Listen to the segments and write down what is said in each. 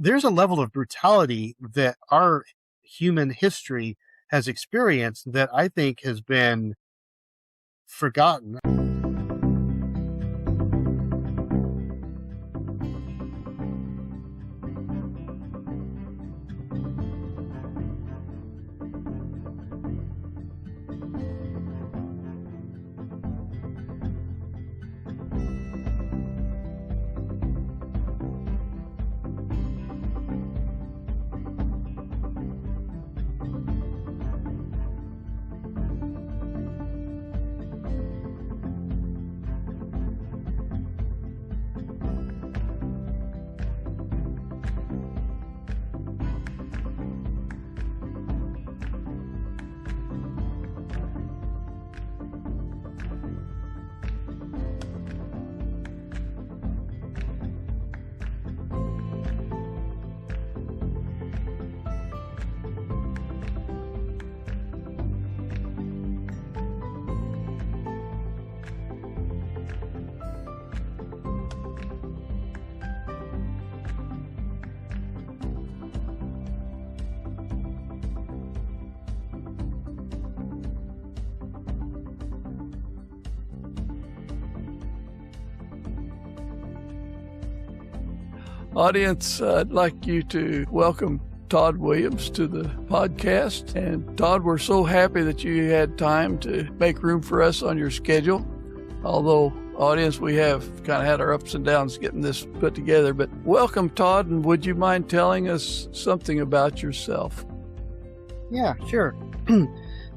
there's a level of brutality that our human history has experienced that I think has been forgotten. Audience, I'd like you to welcome Todd Williams to the podcast. And Todd, we're so happy that you had time to make room for us on your schedule. Although, audience, we have kind of had our ups and downs getting this put together. But welcome, Todd, and would you mind telling us something about yourself? Yeah, sure.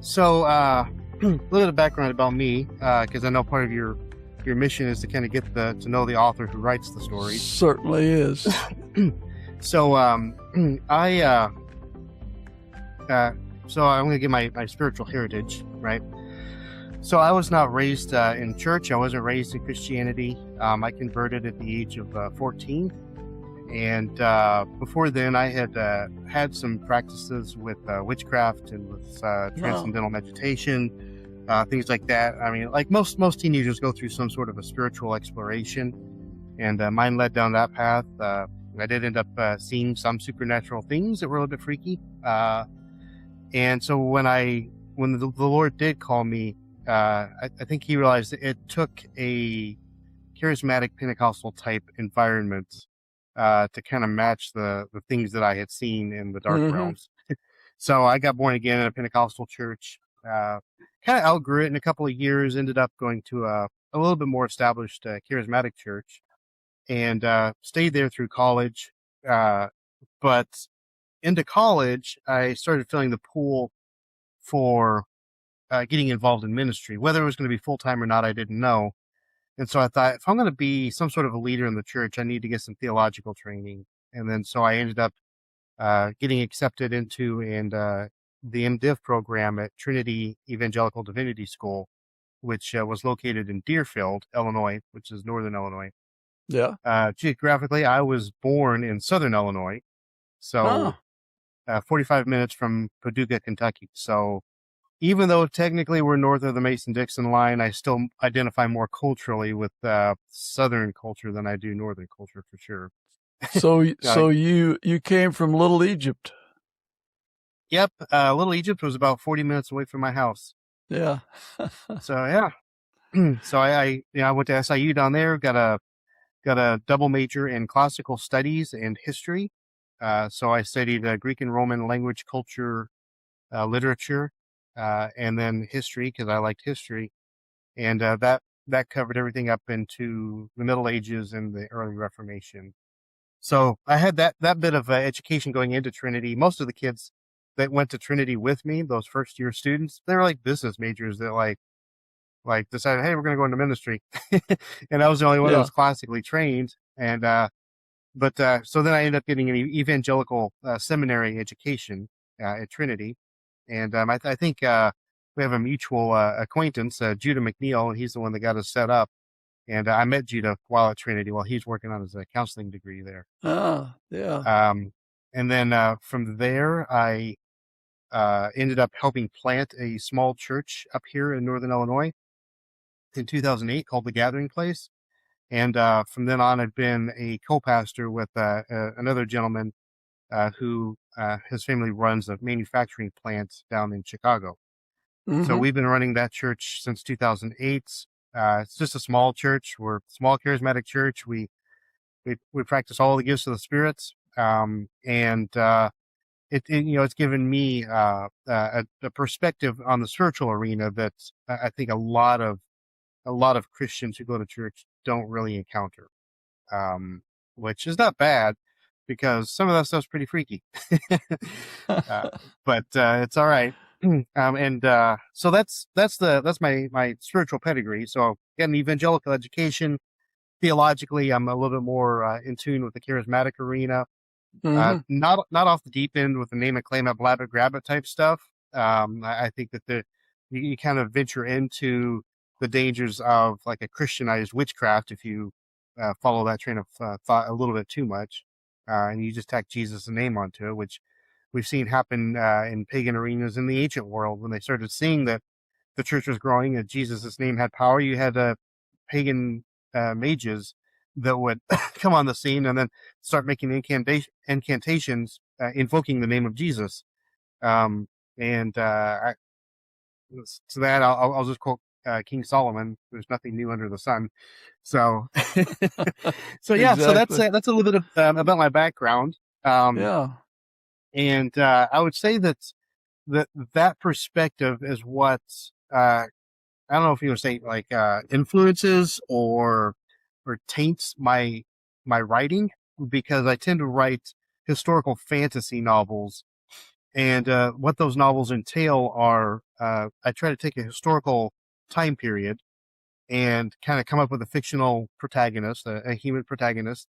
So, a little bit of background about me, because I know part of your mission is to kind of get to know the author who writes the stories. Certainly is. So, I'm going to give my spiritual heritage, right? So I was not raised in church. I wasn't raised in Christianity. I converted at the age of 14. And before then, I had some practices with witchcraft and with transcendental meditation, things like that. I mean, like most teenagers go through some sort of a spiritual exploration, and mine led down that path. I did end up seeing some supernatural things that were a little bit freaky. And so when the Lord did call me, I think he realized that it took a charismatic Pentecostal type environment to kind of match the things that I had seen in the dark realms. So I got born again in a Pentecostal church, kind of outgrew it in a couple of years, ended up going to a little bit more established charismatic church, and stayed there through college. But into college, I started feeling the pull for getting involved in ministry. Whether it was going to be full-time or not, I didn't know. And so I thought, if I'm going to be some sort of a leader in the church, I need to get some theological training. And then so I ended up getting accepted into the MDiv program at Trinity Evangelical Divinity School, which was located in Deerfield, Illinois, which is northern Illinois. Yeah. Geographically, I was born in southern Illinois, so 45 minutes from Paducah, Kentucky. So even though technically we're north of the Mason-Dixon line, I still identify more culturally with southern culture than I do northern culture, for sure. So you came from Little Egypt. Yep. Little Egypt was about 40 minutes away from my house. Yeah. So, yeah. So I went to SIU down there, got a double major in classical studies and history. So I studied Greek and Roman language, culture, literature, and then history, because I liked history. And that covered everything up into the Middle Ages and the early Reformation. So I had that bit of education going into Trinity. Most of the kids that went to Trinity with me, those first year students, they were like business majors that like decided, hey, we're going to go into ministry. And I was the only one that was classically trained. And, so then I ended up getting an evangelical seminary education at Trinity. And I think we have a mutual acquaintance, Judah McNeil, and he's the one that got us set up. And I met Judah while at Trinity while he's working on his counseling degree there. Oh, yeah. And then from there, I ended up helping plant a small church up here in northern Illinois in 2008 called The Gathering Place. And from then on, I've been a co-pastor with another gentleman who his family runs a manufacturing plant down in Chicago. So we've been running that church since 2008. It's just a small church. We're a small charismatic church. We practice all the gifts of the spirits. It's given me a perspective on the spiritual arena that I think a lot of Christians who go to church don't really encounter, which is not bad because some of that stuff's pretty freaky. But it's all right. So that's my spiritual pedigree. So got an evangelical education. Theologically, I'm a little bit more in tune with the charismatic arena. Not off the deep end with the name and claim it, blab it, grab it type stuff. I think that you kind of venture into the dangers of like a Christianized witchcraft if you follow that train of thought a little bit too much, and you just tack Jesus' name onto it, which we've seen happen in pagan arenas in the ancient world when they started seeing that the church was growing and Jesus' name had power. You had pagan mages that would come on the scene and then start making incantations, invoking the name of Jesus. To that, I'll just quote King Solomon. There's nothing new under the sun. So, yeah. Exactly. So that's a little bit of about my background. Yeah. And I would say that perspective is what I don't know if you would say like influences or taints my writing, because I tend to write historical fantasy novels, and what those novels entail are I try to take a historical time period and kind of come up with a fictional protagonist, a human protagonist,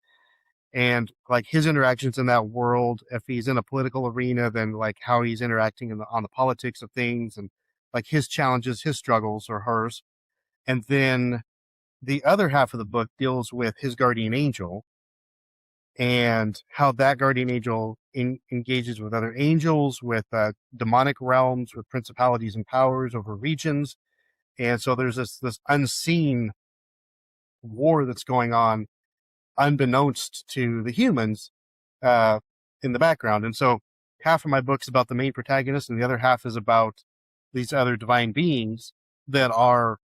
and like his interactions in that world. If he's in a political arena, then like how he's interacting on the politics of things, and like his challenges, his struggles, or hers. And then the other half of the book deals with his guardian angel and how that guardian angel engages with other angels, with demonic realms, with principalities and powers over regions. And so there's this unseen war that's going on, unbeknownst to the humans, in the background. And so half of my book's about the main protagonist, and the other half is about these other divine beings that are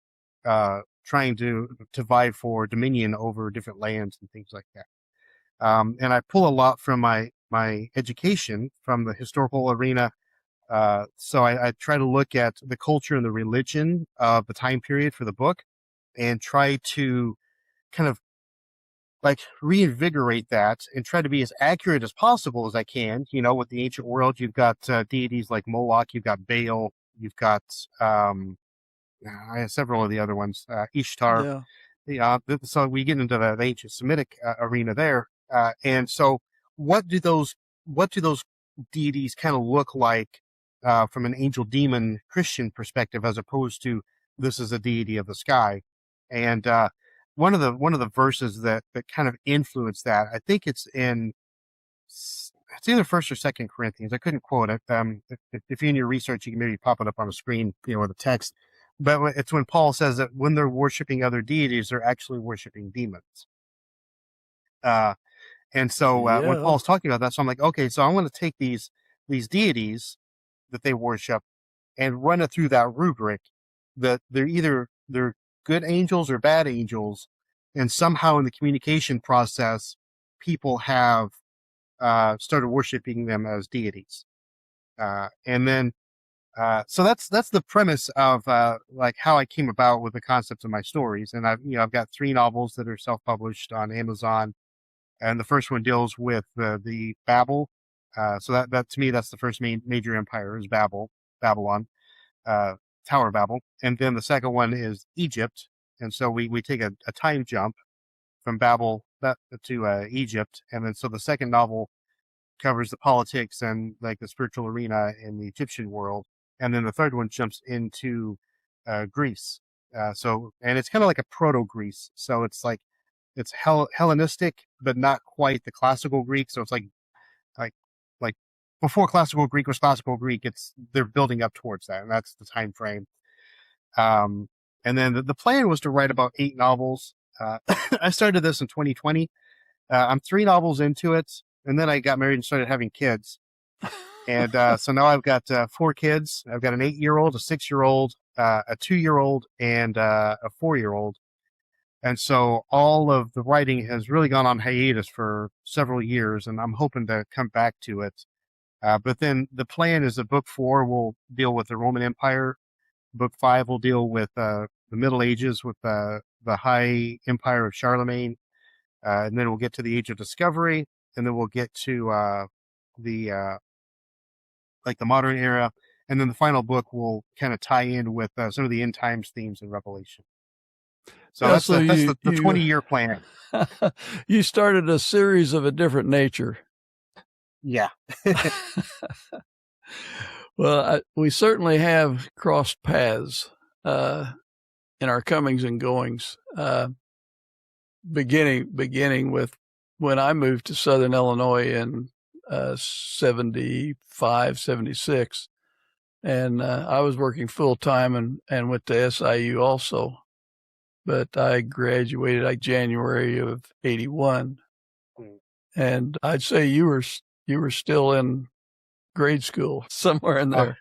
trying to vie for dominion over different lands and things like that. And I pull a lot from my education from the historical arena. So I try to look at the culture and the religion of the time period for the book and try to kind of like reinvigorate that and try to be as accurate as possible as I can. You know, with the ancient world, you've got deities like Moloch, you've got Baal, you've got I have several of the other ones, Ishtar. Yeah. So we get into the ancient Semitic arena there. And so what do those deities kind of look like from an angel demon Christian perspective, as opposed to this is a deity of the sky? And one of the verses that kind of influenced that, I think it's either 1st or 2nd Corinthians. I couldn't quote it. If you're in your research, you can maybe pop it up on the screen, with the text. But it's when Paul says that when they're worshiping other deities, they're actually worshiping demons. And so when Paul's talking about that, so I'm like, okay, so I want to take these deities that they worship and run it through that rubric that they're good angels or bad angels, and somehow in the communication process, people have started worshiping them as deities. And then so that's the premise of like how I came about with the concepts of my stories. And I've got 3 novels that are self-published on Amazon, and the first one deals with the Babel. So that to me, that's the first major empire is Babylon, Tower of Babel. And then the second one is Egypt. And so we take a time jump from Babel to Egypt. And then so the second novel covers the politics and like the spiritual arena in the Egyptian world. And then the third one jumps into Greece. And it's kind of like a proto-Greece. So it's like, it's Hellenistic, but not quite the classical Greek. So it's like before classical Greek was classical Greek, they're building up towards that. And that's the time frame. And then the plan was to write about 8 novels. I started this in 2020. I'm 3 novels into it, and then I got married and started having kids. And so now I've got 4 kids. I've got an 8-year-old, a 6-year-old, a 2-year-old, and a 4-year-old. And so all of the writing has really gone on hiatus for several years, and I'm hoping to come back to it. But then the plan is that book 4 will deal with the Roman Empire. Book 5 will deal with the Middle Ages, with the high empire of Charlemagne. And then we'll get to the Age of Discovery, and then we'll get to the modern era. And then the final book will kind of tie in with some of the end times themes in Revelation. So that's the 20-year plan. You started a series of a different nature. Yeah. Well, we certainly have crossed paths in our comings and goings, beginning with when I moved to Southern Illinois in 75, 76. And I was working full-time and went to SIU also. But I graduated like January of 81. And I'd say you were still in grade school, somewhere in there.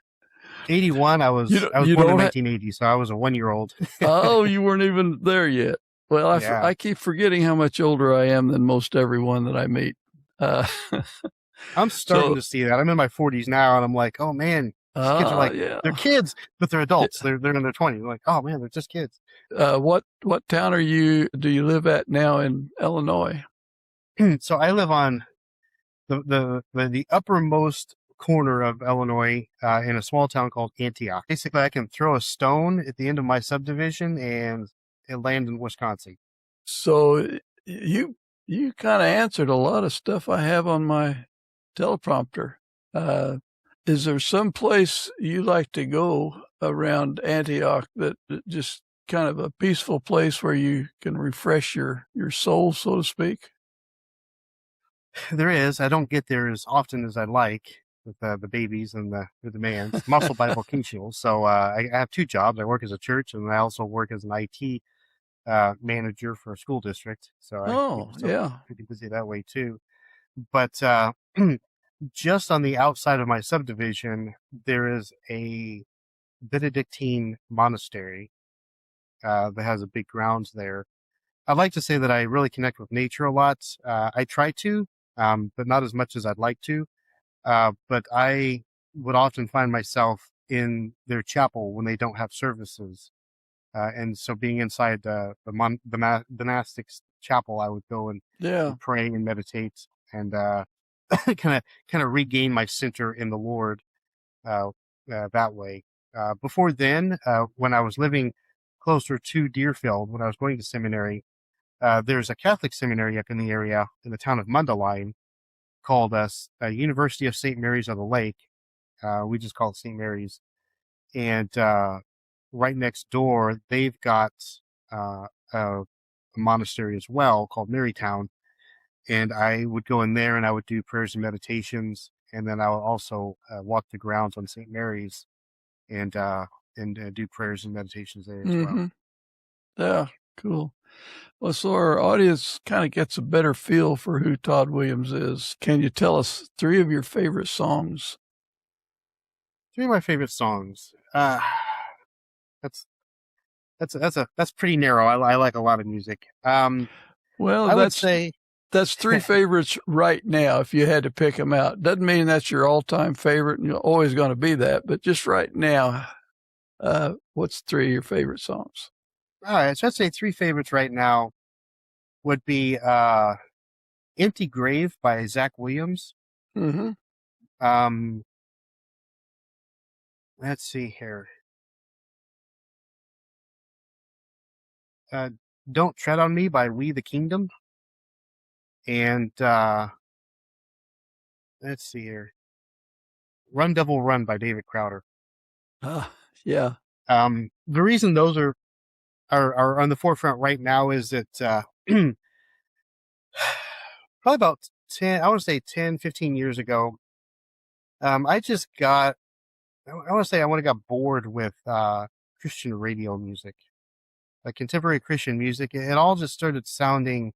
81, I was born in 1980, so I was a 1-year-old. Oh, you weren't even there yet. Well, I keep forgetting how much older I am than most everyone that I meet. I'm starting to see that. I'm in my 40s now, and I'm like, oh, man. These kids are like, they're kids, but they're adults. They're in their 20s. They're like, oh, man, they're just kids. What town do you live at now in Illinois? So I live on the uppermost corner of Illinois in a small town called Antioch. Basically, I can throw a stone at the end of my subdivision and it land in Wisconsin. So you kind of answered a lot of stuff I have on my teleprompter. Is there some place you like to go around Antioch that just kind of a peaceful place where you can refresh your soul, so to speak? There is. I don't get there as often as I'd like with the babies and the demands. I'm also bivocational, so I have 2 jobs. I work as a church, and I also work as an IT manager for a school district. So I'm pretty busy that way too. But just on the outside of my subdivision, there is a Benedictine monastery that has a big grounds there. I'd like to say that I really connect with nature a lot. I try to, but not as much as I'd like to. But I would often find myself in their chapel when they don't have services. And so being inside the monastics chapel, I would go and pray and meditate and kind of regain my center in the Lord that way. Before then, when I was living closer to Deerfield, when I was going to seminary, there's a Catholic seminary up in the area in the town of Mundelein called University of St. Mary's on the Lake. We just call it St. Mary's. And right next door, they've got a monastery as well called Marytown. And I would go in there and I would do prayers and meditations. And then I would also walk the grounds on St. Mary's and do prayers and meditations there as well. Yeah, cool. Well, so our audience kind of gets a better feel for who Todd Williams is. Can you tell us 3 of your favorite songs? 3 of my favorite songs. That's pretty narrow. I like a lot of music. Well, I would say that's 3 favorites right now. If you had to pick them out, doesn't mean that's your all-time favorite, and you're always going to be that. But just right now, what's 3 of your favorite songs? All right, so I'd say 3 favorites right now would be "Empty Grave" by Zach Williams. Let's see here. "Don't Tread on Me" by We the Kingdom. And let's see here. "Run Devil Run" by David Crowder. Yeah. The reason those are on the forefront right now is that probably about 10, 15 years ago, I want to say I got bored with Christian radio music. like contemporary Christian music, it all just started sounding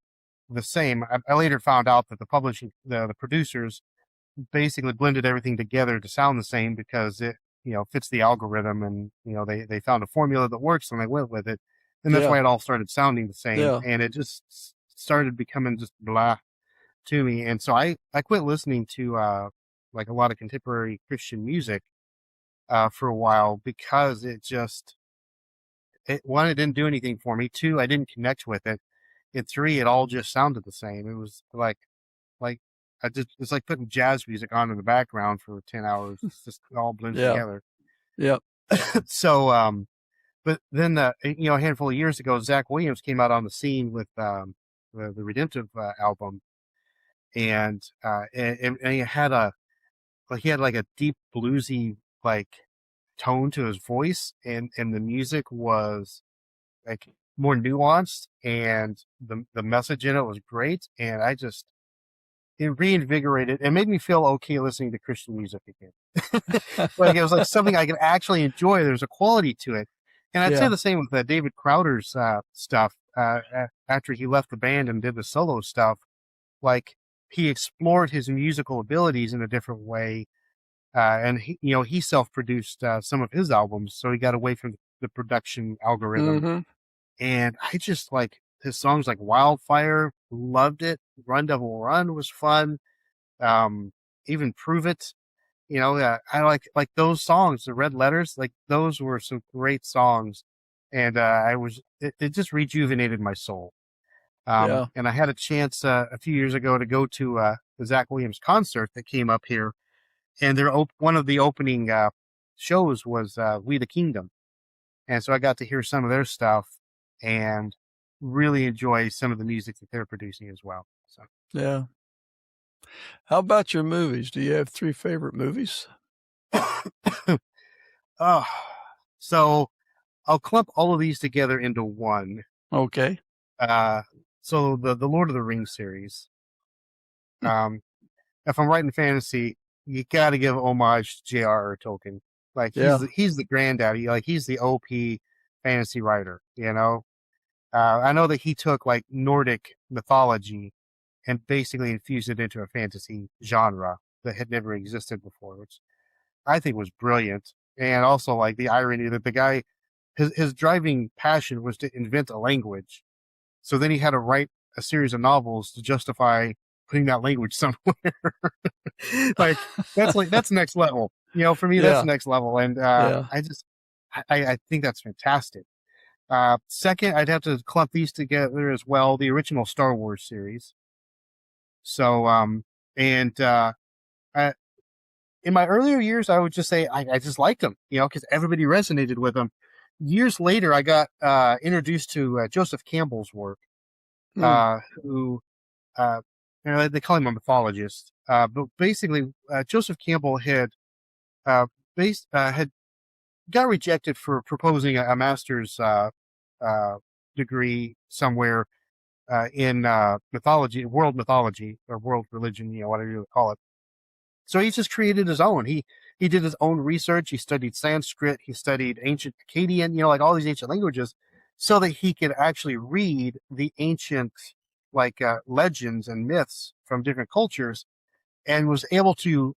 the same. I later found out that the producers basically blended everything together to sound the same because it, fits the algorithm, and, they found a formula that works and they went with it. And that's Yeah. why it all started sounding the same. Yeah. And it just started becoming just blah to me. And so I quit listening to, like a lot of contemporary Christian music, for a while, because one, it didn't do anything for me. Two, I didn't connect with it. And three, it all just sounded the same. It was like it's like putting jazz music on in the background for 10 hours. It's just all blends Yeah. together. Yeah. So, but then, a handful of years ago, Zach Williams came out on the scene with, the Redemptive, album. And he had like a deep bluesy, like, tone to his voice, and the music was like more nuanced, and the message in it was great. And it reinvigorated. It made me feel okay listening to Christian music again. Like, it was like something I could actually enjoy. There's a quality to it. And I'd say the same with David Crowder's stuff. After he left the band and did the solo stuff, like, he explored his musical abilities in a different way. And he self-produced some of his albums, so he got away from the production algorithm. Mm-hmm. And I just like his songs, like Wildfire, loved it. Run Devil Run was fun. Even Prove It. I like those songs, the Red Letters, like those were some great songs. And it just rejuvenated my soul. And I had a chance a few years ago to go to the Zach Williams concert that came up here. And one of the opening shows was We the Kingdom. And so I got to hear some of their stuff and really enjoy some of the music that they're producing as well. So Yeah. How about your movies? Do you have 3 favorite movies? Oh, so I'll clump all of these together into one. Okay. So the Lord of the Rings series. If I'm writing fantasy, you got to give homage to J.R.R. Tolkien. Like, he's the granddaddy. Like, he's the OP fantasy writer. I know that he took like Nordic mythology and basically infused it into a fantasy genre that had never existed before, which I think was brilliant. And also, like, the irony that the guy, his driving passion was to invent a language. So then he had to write a series of novels to justify putting that language somewhere. Like, that's next level. For me, that's next level. And I think that's fantastic. Second, I'd have to clump these together as well, the original Star Wars series. So, in my earlier years, I would just say I just liked them, because everybody resonated with them. Years later, I got introduced to Joseph Campbell's work, who they call him a mythologist. But basically, Joseph Campbell had got rejected for proposing a master's degree somewhere in mythology, world mythology, or world religion, whatever you would call it. So he just created his own. He did his own research. He studied Sanskrit. He studied ancient Akkadian, like all these ancient languages, so that he could actually read the ancient, like, legends and myths from different cultures, and was able to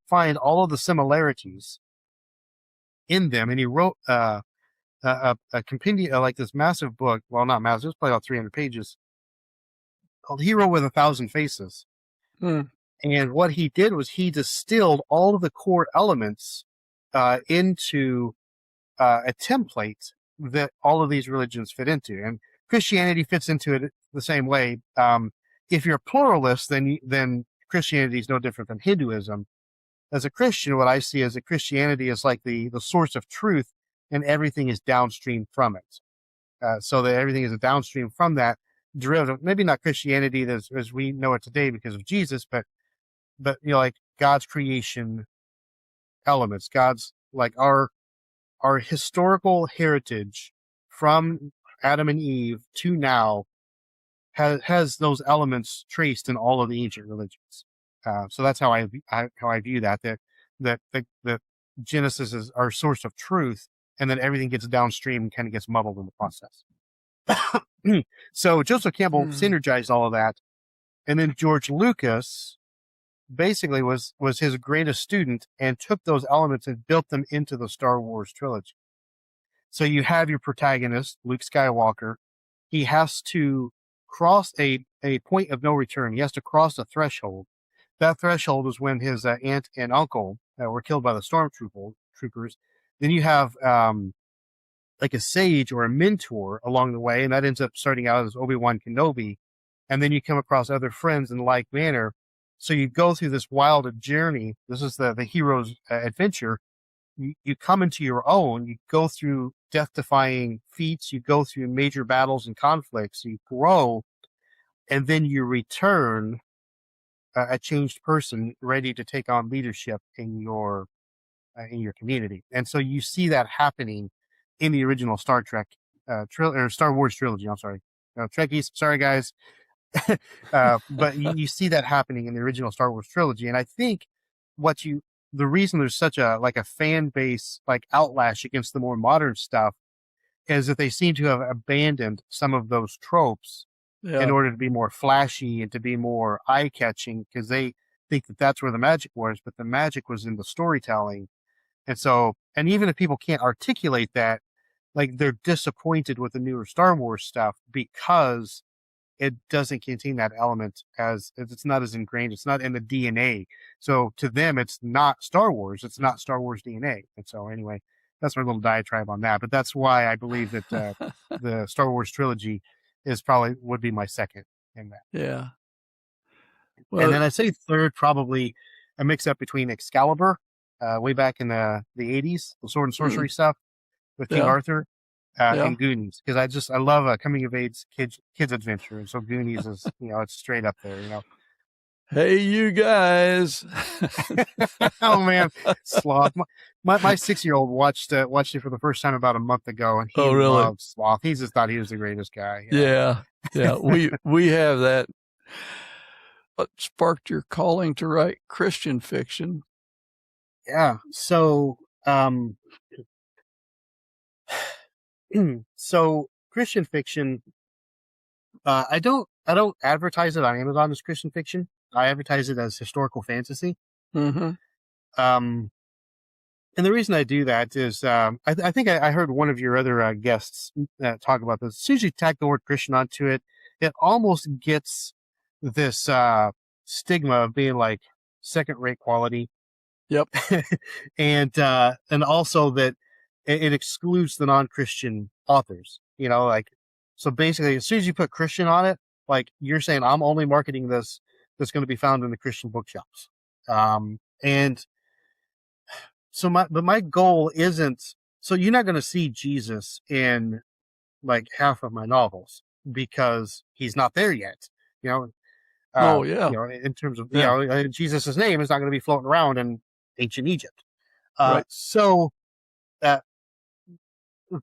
find all of the similarities in them. And he wrote a compendium, like this massive book. Well, not massive. It was probably about 300 pages, called Hero with a Thousand Faces. And what he did was he distilled all of the core elements into a template that all of these religions fit into. And Christianity fits into it the same way. If you're a pluralist, then Christianity is no different than Hinduism. As a Christian, what I see is that Christianity is like the source of truth, and everything is downstream from it. So that everything is a downstream from that derivative. Maybe not Christianity as we know it today because of Jesus, but like God's creation elements, God's, like, our historical heritage from Adam and Eve to now has those elements traced in all of the ancient religions. So that's how I view that Genesis is our source of truth, and then everything gets downstream and kind of gets muddled in the process. So Joseph Campbell synergized all of that. And then George Lucas basically was his greatest student and took those elements and built them into the Star Wars trilogy. So you have your protagonist, Luke Skywalker. He has to cross a point of no return. He has to cross a threshold. That threshold is when his aunt and uncle were killed by the stormtroopers. Then you have like a sage or a mentor along the way, and that ends up starting out as Obi-Wan Kenobi. And then you come across other friends in like manner. So you go through this wild journey. This is the hero's adventure. You come into your own. You go through death-defying feats. You go through major battles and conflicts. You grow, and then you return a changed person ready to take on leadership in your community. And so you see that happening in the original Star Wars trilogy. I'm sorry, Trekkies. Sorry, guys. But you see that happening in the original Star Wars trilogy. And I think the reason there's such a fan base, outlash against the more modern stuff is that they seem to have abandoned some of those tropes in order to be more flashy and to be more eye catching, because they think that that's where the magic was, but the magic was in the storytelling. And so, and even if people can't articulate that, they're disappointed with the newer Star Wars stuff because it doesn't contain that element, as it's not as ingrained. It's not in the DNA. So to them, it's not Star Wars. It's not Star Wars DNA. And so anyway, that's my little diatribe on that. But that's why I believe that the Star Wars trilogy would be my second in that. Yeah. Well, and then I'd say third, probably a mix up between Excalibur, way back in the 80s, the sword and sorcery stuff with King Arthur. And Goonies, because I love a coming of age kids adventure, and so Goonies is it's straight up there. Hey, you guys! Oh man, Sloth! My 6-year-old watched it for the first time about a month ago, and he loved Sloth. He just thought he was the greatest guy. Yeah. We have that. What sparked your calling to write Christian fiction? Yeah. So, so Christian fiction, I don't advertise it on Amazon as Christian fiction. I advertise it as historical fantasy. Mm-hmm. And the reason I do that is, I think I heard one of your other guests talk about this. As soon as you tack the word Christian onto it, it almost gets this stigma of being like second-rate quality. Yep. and also that it excludes the non-Christian authors, so basically as soon as you put Christian on it, you're saying I'm only marketing this that's going to be found in the Christian bookshops. And so my goal isn't, so you're not going to see Jesus in half of my novels because he's not there yet, in terms of, Jesus' name is not going to be floating around in ancient Egypt. Right. So,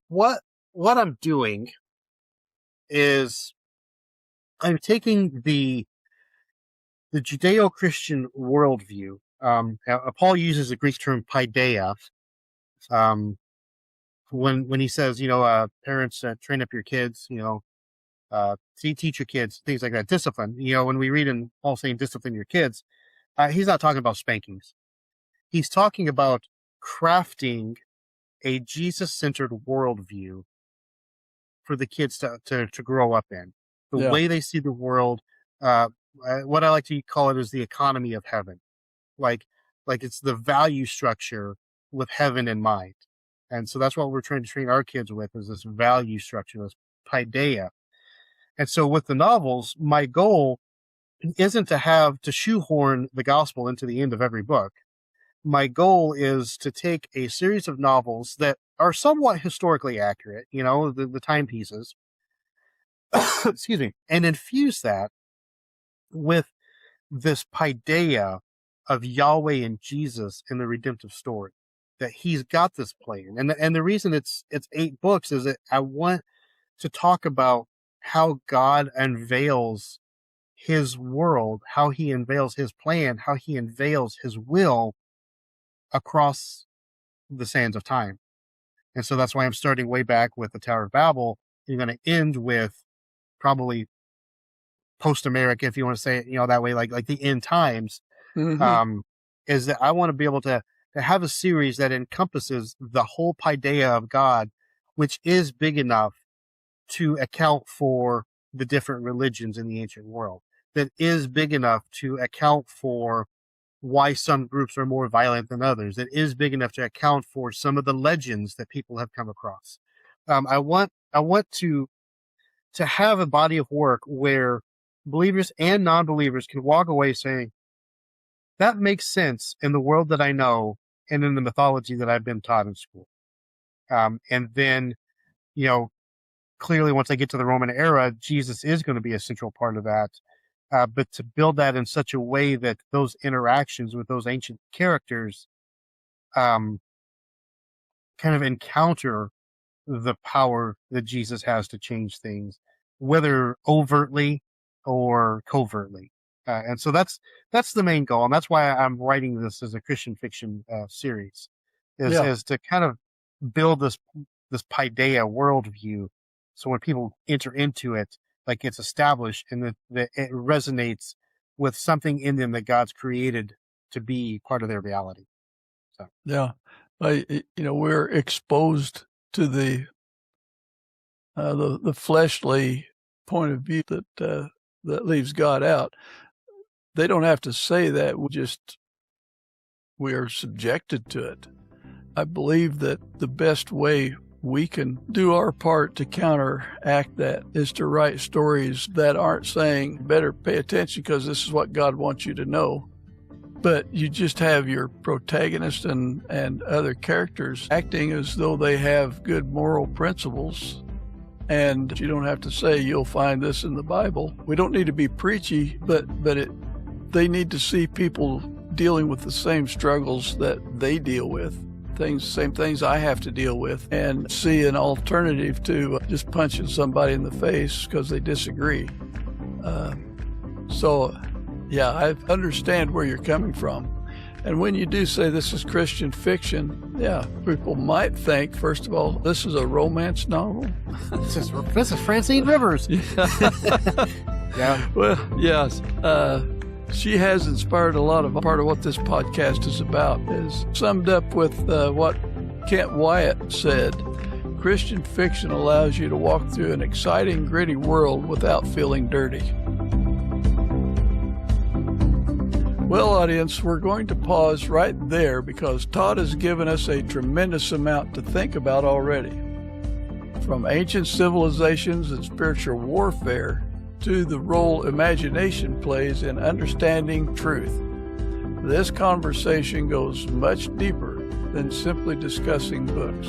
what I'm doing is I'm taking the Judeo-Christian worldview. Paul uses the Greek term paideia when he says, parents train up your kids, teach your kids, things like that, discipline. When we read in Paul saying discipline your kids, he's not talking about spankings. He's talking about crafting a Jesus-centered worldview for the kids to grow up in. The way they see the world, what I like to call it is the economy of heaven. Like it's the value structure with heaven in mind. And so that's what we're trying to train our kids with, is this value structure, this paideia. And so with the novels, my goal isn't to shoehorn the gospel into the end of every book. My goal is to take a series of novels that are somewhat historically accurate, the timepieces, excuse me, and infuse that with this paideia of Yahweh and Jesus in the redemptive story, that he's got this plan. And the reason it's 8 books is that I want to talk about how God unveils his world, how he unveils his plan, how he unveils his will across the sands of time. And so that's why I'm starting way back with the Tower of Babel, you're going to end with probably post-America, if you want to say it, that way, like the end times, is that I want to be able to have a series that encompasses the whole paideia of God, which is big enough to account for the different religions in the ancient world, that is big enough to account for why some groups are more violent than others, that is big enough to account for some of the legends that people have come across. I want to have a body of work where believers and non-believers can walk away saying, that makes sense in the world that I know and in the mythology that I've been taught in school. And then, clearly once I get to the Roman era, Jesus is going to be a central part of that. But to build that in such a way that those interactions with those ancient characters kind of encounter the power that Jesus has to change things, whether overtly or covertly. And so that's the main goal. And that's why I'm writing this as a Christian fiction series, is to kind of build this paideia worldview. So when people enter into it, like it's established and that it resonates with something in them that God's created to be part of their reality. So yeah, we're exposed to the fleshly point of view that leaves God out. They don't have to say that. We are subjected to it. I believe that the best way we can do our part to counteract that is to write stories that aren't saying, better pay attention because this is what God wants you to know. But you just have your protagonist and other characters acting as though they have good moral principles. And you don't have to say, you'll find this in the Bible. We don't need to be preachy, but they need to see people dealing with the same struggles that they deal with. Same things I have to deal with, and see an alternative to just punching somebody in the face because they disagree. I understand where you're coming from. And when you do say this is Christian fiction, people might think, first of all, this is a romance novel. This is Francine Rivers. Yeah. Well, yes. She has inspired a lot of part of what this podcast is about, is summed up with what Kent Wyatt said. Christian fiction allows you to walk through an exciting, gritty world without feeling dirty. Well, audience, we're going to pause right there because Todd has given us a tremendous amount to think about already. From ancient civilizations and spiritual warfare to the role imagination plays in understanding truth. This conversation goes much deeper than simply discussing books.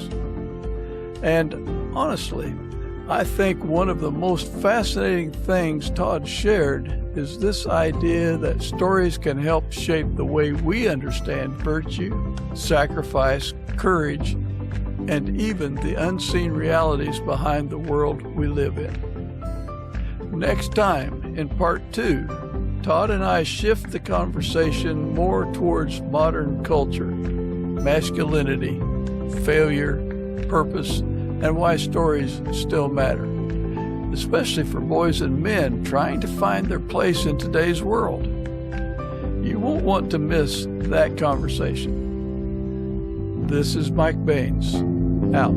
And honestly, I think one of the most fascinating things Todd shared is this idea that stories can help shape the way we understand virtue, sacrifice, courage, and even the unseen realities behind the world we live in. Next time, in part 2, Todd and I shift the conversation more towards modern culture, masculinity, failure, purpose, and why stories still matter, especially for boys and men trying to find their place in today's world. You won't want to miss that conversation. This is Mike Baines, out.